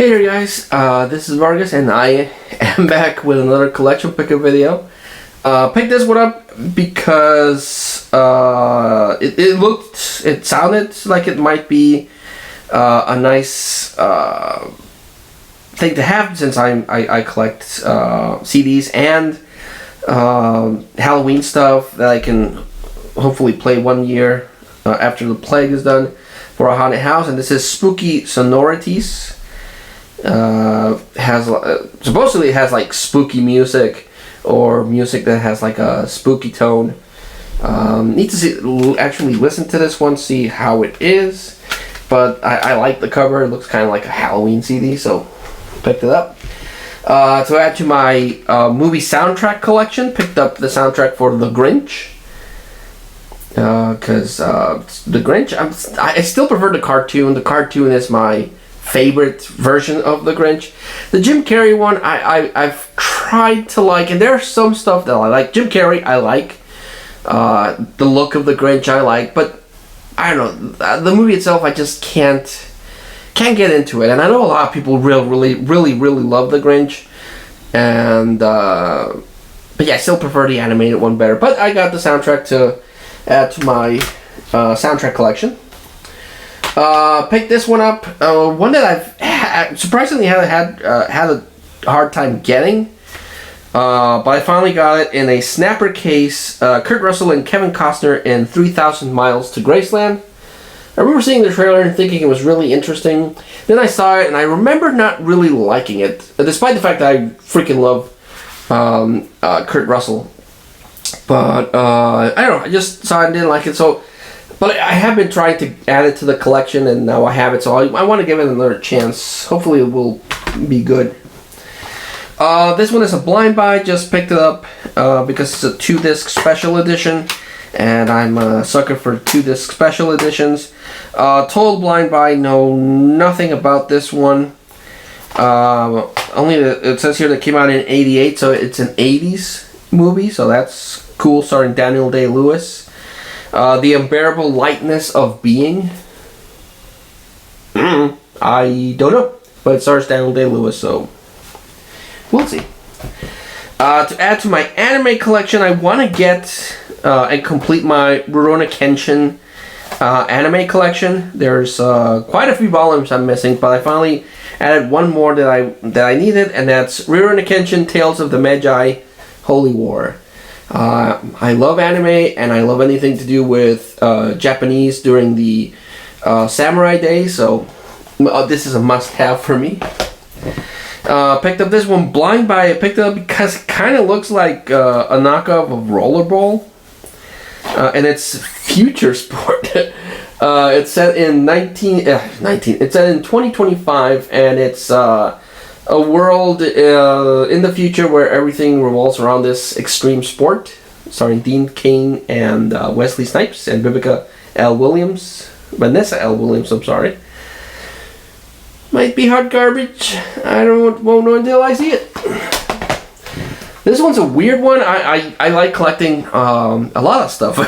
Hey there guys, this is Vargas and I am back with another collection pickup video. Picked this one up because it sounded like it might be a nice thing to have, since I collect CDs and Halloween stuff that I can hopefully play 1 year after the plague is done for a haunted house. And this is Spooky Sonorities. Supposedly it has like spooky music, or music that has like a spooky tone. Need to actually listen to this one, see how it is. But I like the cover. It looks kind of like a Halloween CD, so picked it up. To add to my movie soundtrack collection, picked up the soundtrack for The Grinch. Because The Grinch, I still prefer the cartoon. The cartoon is my favorite version of The Grinch. The Jim Carrey one, I've tried to like, and there's some stuff that I like. Jim Carrey, I like. The look of The Grinch, I like, but I don't know. The movie itself, I just can't get into it. And I know a lot of people really love The Grinch, and but yeah, I still prefer the animated one better. But I got the soundtrack to add to my soundtrack collection. Picked this one up. One that I've surprisingly had a hard time getting, but I finally got it in a snapper case. Kurt Russell and Kevin Costner in 3,000 Miles to Graceland. I remember seeing the trailer and thinking it was really interesting. Then I saw it and I remember not really liking it, despite the fact that I freaking love Kurt Russell. But I don't know. I just saw it and didn't like it. So. But I have been trying to add it to the collection, and now I have it, so I want to give it another chance. Hopefully it will be good. This one is a blind buy. Just picked it up because it's a 2-disc special edition, and I'm a sucker for 2-disc special editions. Total blind buy. Know nothing about this one. Only it says here that it came out in '88, so it's an '80s movie, so that's cool. Starring Daniel Day-Lewis. The Unbearable Lightness of Being. I don't know, but it stars Daniel Day-Lewis, so we'll see. To add to my anime collection, I want to get and complete my Rurouni Kenshin anime collection. There's quite a few volumes I'm missing, but I finally added one more that I needed, and that's Rurouni Kenshin Tales of the Magi Holy War. I love anime, and I love anything to do with Japanese during the samurai days, so this is a must-have for me. Picked up this one blind buy. I picked it up because it kind of looks like a knockoff of Rollerball, and it's Future Sport. It's set in 2025, and it's a world in the future where everything revolves around this extreme sport, starring Dean Cain and Wesley Snipes and Vanessa L. Williams, I'm sorry. Might be hot garbage. I won't know until I see it. This one's a weird one. I like collecting a lot of stuff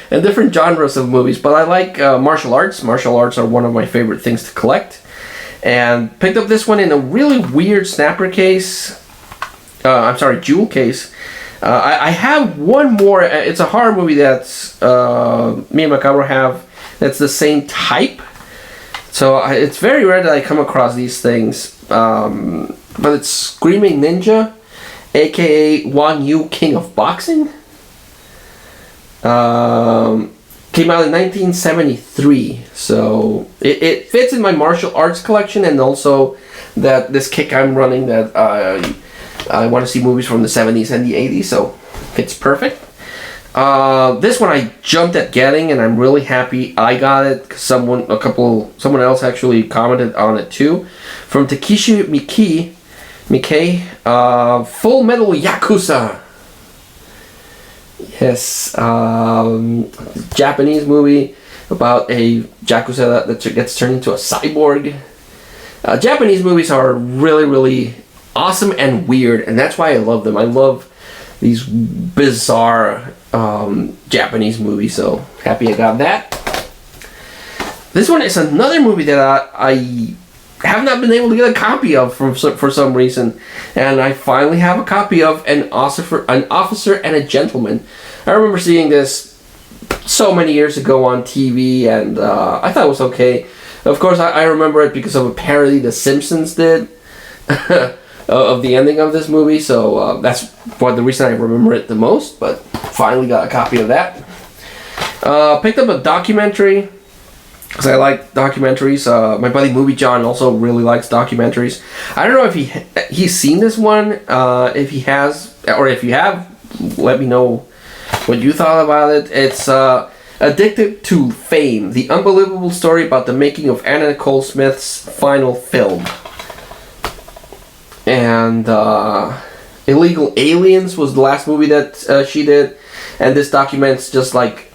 and different genres of movies, but I like martial arts. Martial arts are one of my favorite things to collect. And picked up this one in a really weird snapper case. Jewel case. I have one more. It's a horror movie that's me and Macabre have. That's the same type. So it's very rare that I come across these things. But it's Screaming Ninja, aka Wan Yu, King of Boxing. Came out in 1973, so it fits in my martial arts collection, and also that this kick I'm running that I want to see movies from the 70s and the 80s, so it's perfect. This one I jumped at getting, and I'm really happy I got it, because someone else actually commented on it too. From Takeshi Miike, Full Metal Yakuza. Yes, Japanese movie about a Yakuza that gets turned into a cyborg. Japanese movies are really awesome and weird, and that's why I love them. I love these bizarre Japanese movies, so happy I got that. This one is another movie that I have not been able to get a copy of for some reason, and I finally have a copy of An Officer and a Gentleman. I remember seeing this so many years ago on TV, and I thought it was okay. Of course, I remember it because of a parody The Simpsons did of the ending of this movie, so that's the reason I remember it the most, but finally got a copy of that. Picked up a documentary, because I like documentaries. My buddy Movie John also really likes documentaries. I don't know if he's seen this one. If he has, or if you have, let me know what you thought about it. It's Addictive to Fame, the unbelievable story about the making of Anna Nicole Smith's final film. And Illegal Aliens was the last movie that she did, and this documents just like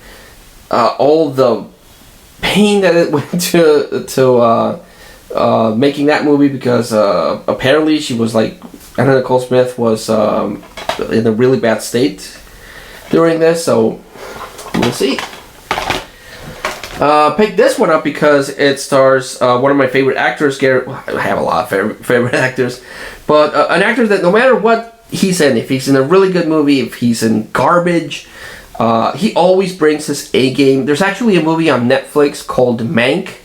all the pain that it went to making that movie, because apparently she was like, Anna Nicole Smith was in a really bad state during this, so we'll see. Picked this one up because it stars one of my favorite actors, I have a lot of favorite actors, but an actor that no matter what he's in, if he's in a really good movie, if he's in garbage, he always brings his A game. There's actually a movie on Netflix called Mank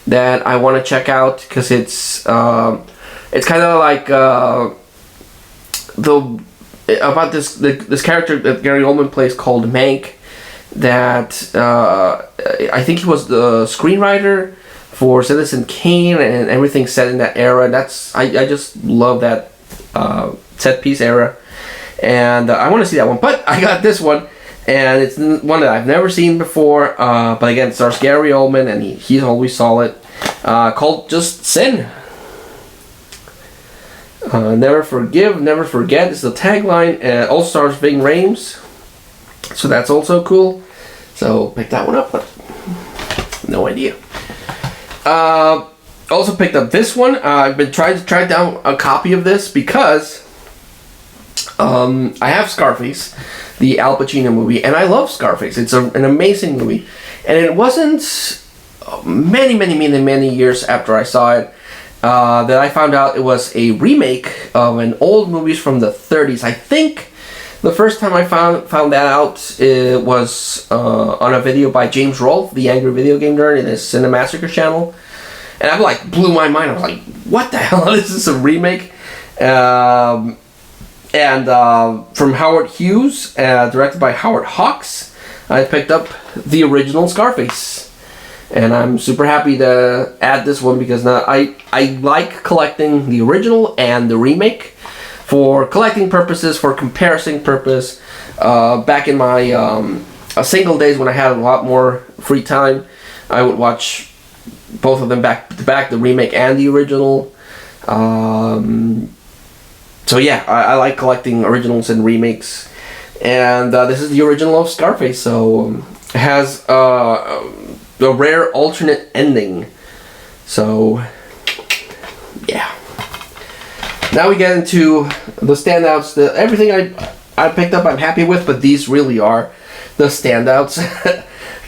that I want to check out, because it's kind of like about this character that Gary Oldman plays called Mank, that I think he was the screenwriter for Citizen Kane and everything set in that era. I just love that set piece era, and I want to see that one. But I got this one, and it's one that I've never seen before. But again, it stars Gary Oldman, and he's always solid. Called Just Sin. Never forgive, never forget is the tagline. Also stars Ving Rhames, so that's also cool. So pick that one up, but no idea. Also picked up this one. I've been trying to track down a copy of this because I have Scarface, the Al Pacino movie, and I love Scarface. It's an amazing movie, and it wasn't many years after I saw it that I found out it was a remake of an old movie from the 30s. I think the first time I found that out, it was on a video by James Rolfe, the Angry Video Game Nerd, in his Cinemassacre channel. And I like blew my mind. I was like, what the hell? Is this a remake? And from Howard Hughes, directed by Howard Hawks, I picked up the original Scarface. And I'm super happy to add this one, because now I like collecting the original and the remake for collecting purposes, for comparison purpose. Back in my single days when I had a lot more free time, I would watch both of them back to back, the remake and the original. So yeah, I like collecting originals and remakes. And this is the original of Scarface, so it has a rare alternate ending. So yeah. Now we get into the standouts. Everything I picked up I'm happy with, but these really are the standouts.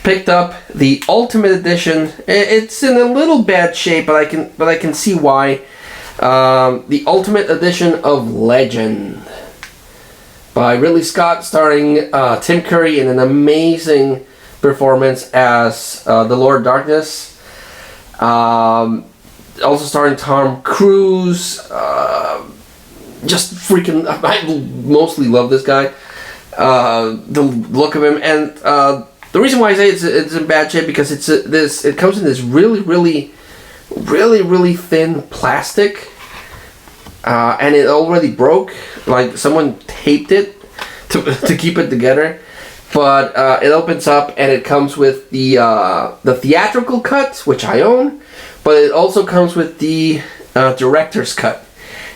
Picked up the Ultimate Edition. It's in a little bad shape, but I can see why. The Ultimate Edition of Legend by Ridley Scott, starring Tim Curry in an amazing performance as the Lord Darkness. Also starring Tom Cruise. Just freaking, I mostly love this guy. The look of him, and the reason why I say it's in bad shape, because it comes in this really thin plastic, and it already broke. Like someone taped it to keep it together. But it opens up, and it comes with the theatrical cut, which I own, but it also comes with the director's cut.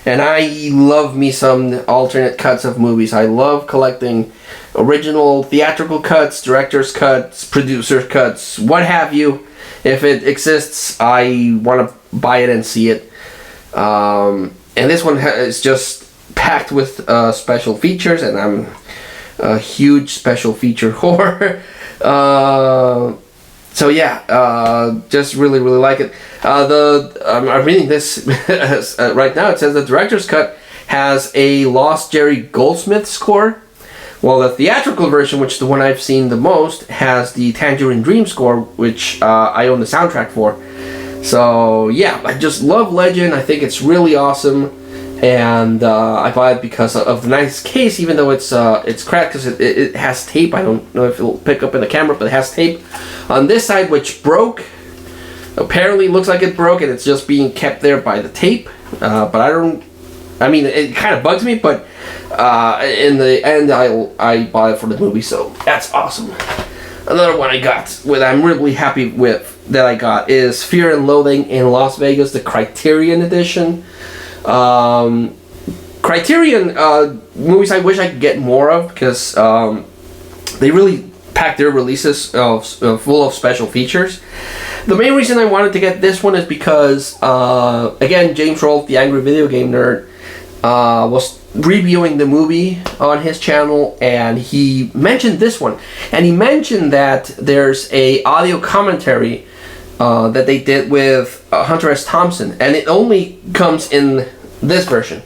And I love me some alternate cuts of movies. I love collecting original theatrical cuts, director's cuts, producer's cuts, what have you. If it exists, I want to buy it and see it. And this one is just packed with special features, and I'm a huge special feature whore. So yeah, just really like it. I'm reading this right now. It says the director's cut has a lost Jerry Goldsmith score, while the theatrical version, which is the one I've seen the most, has the Tangerine Dream score, which I own the soundtrack for. So yeah, I just love Legend. I think it's really awesome, and I buy it because of the nice case, even though it's cracked because it has tape. I don't know if it'll pick up in the camera, but it has tape on this side, which broke. Apparently looks like it broke, and it's just being kept there by the tape. But I mean, it kind of bugs me, but in the end, I bought it for the movie, so that's awesome. Another one I got, that I'm really happy with, that I got, is Fear and Loathing in Las Vegas, the Criterion edition. Criterion movies I wish I could get more of, because they really pack their releases full of special features. The main reason I wanted to get this one is because, again, James Rolfe, the Angry Video Game Nerd, was reviewing the movie on his channel, and he mentioned this one. And he mentioned that there's a audio commentary that they did with Hunter S. Thompson, and it only comes in this version.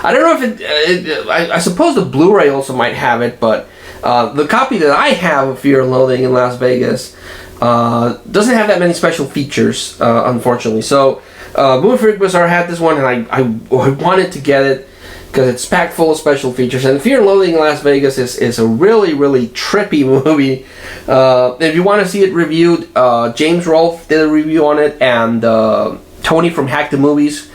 I don't know if I suppose the Blu-ray also might have it, but the copy that I have of Fear and Loathing in Las Vegas doesn't have that many special features, unfortunately. So Movie Freak Bazaar had this one, and I wanted to get it because it's packed full of special features. And Fear and Loathing in Las Vegas is a really trippy movie. If you want to see it reviewed, James Rolfe did a review on it, and Tony from Hack the Movies,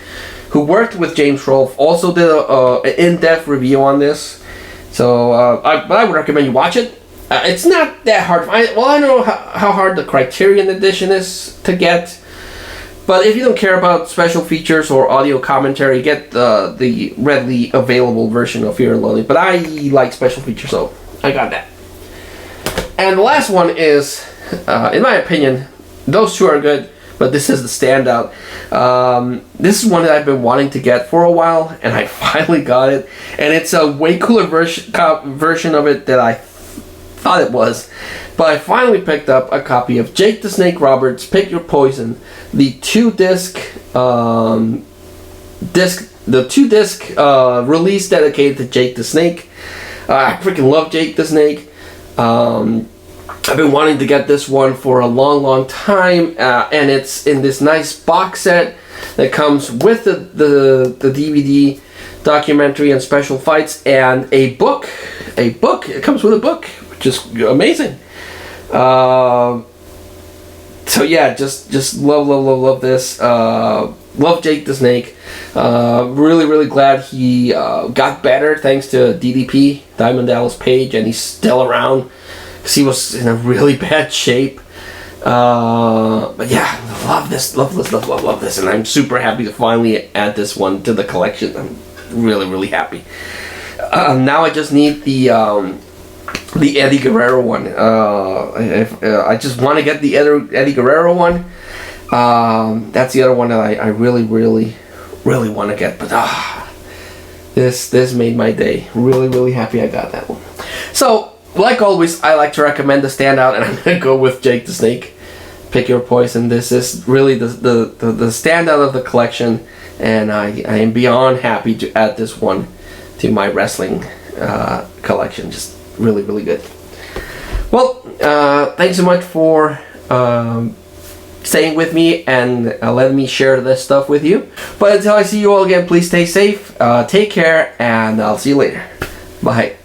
who worked with James Rolfe, also did an in-depth review on this. So I would recommend you watch it. It's not that hard. I don't know how hard the Criterion edition is to get, but if you don't care about special features or audio commentary, get the readily available version of Fear and Loathing. But I like special features, so I got that. And the last one is, in my opinion, those two are good, but this is the standout. This is one that I've been wanting to get for a while, and I finally got it. And it's a way cooler version of it than I thought it was. But I finally picked up a copy of Jake the Snake Roberts' Pick Your Poison, the two-disc release dedicated to Jake the Snake. I freaking love Jake the Snake. I've been wanting to get this one for a long time, and it's in this nice box set that comes with the DVD documentary and special fights, and a book. It comes with a book, which is amazing. So yeah, just love this. Love Jake the Snake. Really glad he got better thanks to DDP, Diamond Dallas Page, and he's still around because he was in a really bad shape. But yeah, love this, and I'm super happy to finally add this one to the collection. I'm really happy. Now I just need the Eddie Guerrero one. I just want to get the Eddie Guerrero one. That's the other one that I really want to get. But this made my day. Really happy I got that one. So, like always, I like to recommend the standout, and I'm gonna go with Jake the Snake. Pick Your Poison. This is really the standout of the collection, and I am beyond happy to add this one to my wrestling collection. Just really good. Well, thanks so much for staying with me and letting me share this stuff with you. But until I see you all again, please stay safe, take care, and I'll see you later. Bye.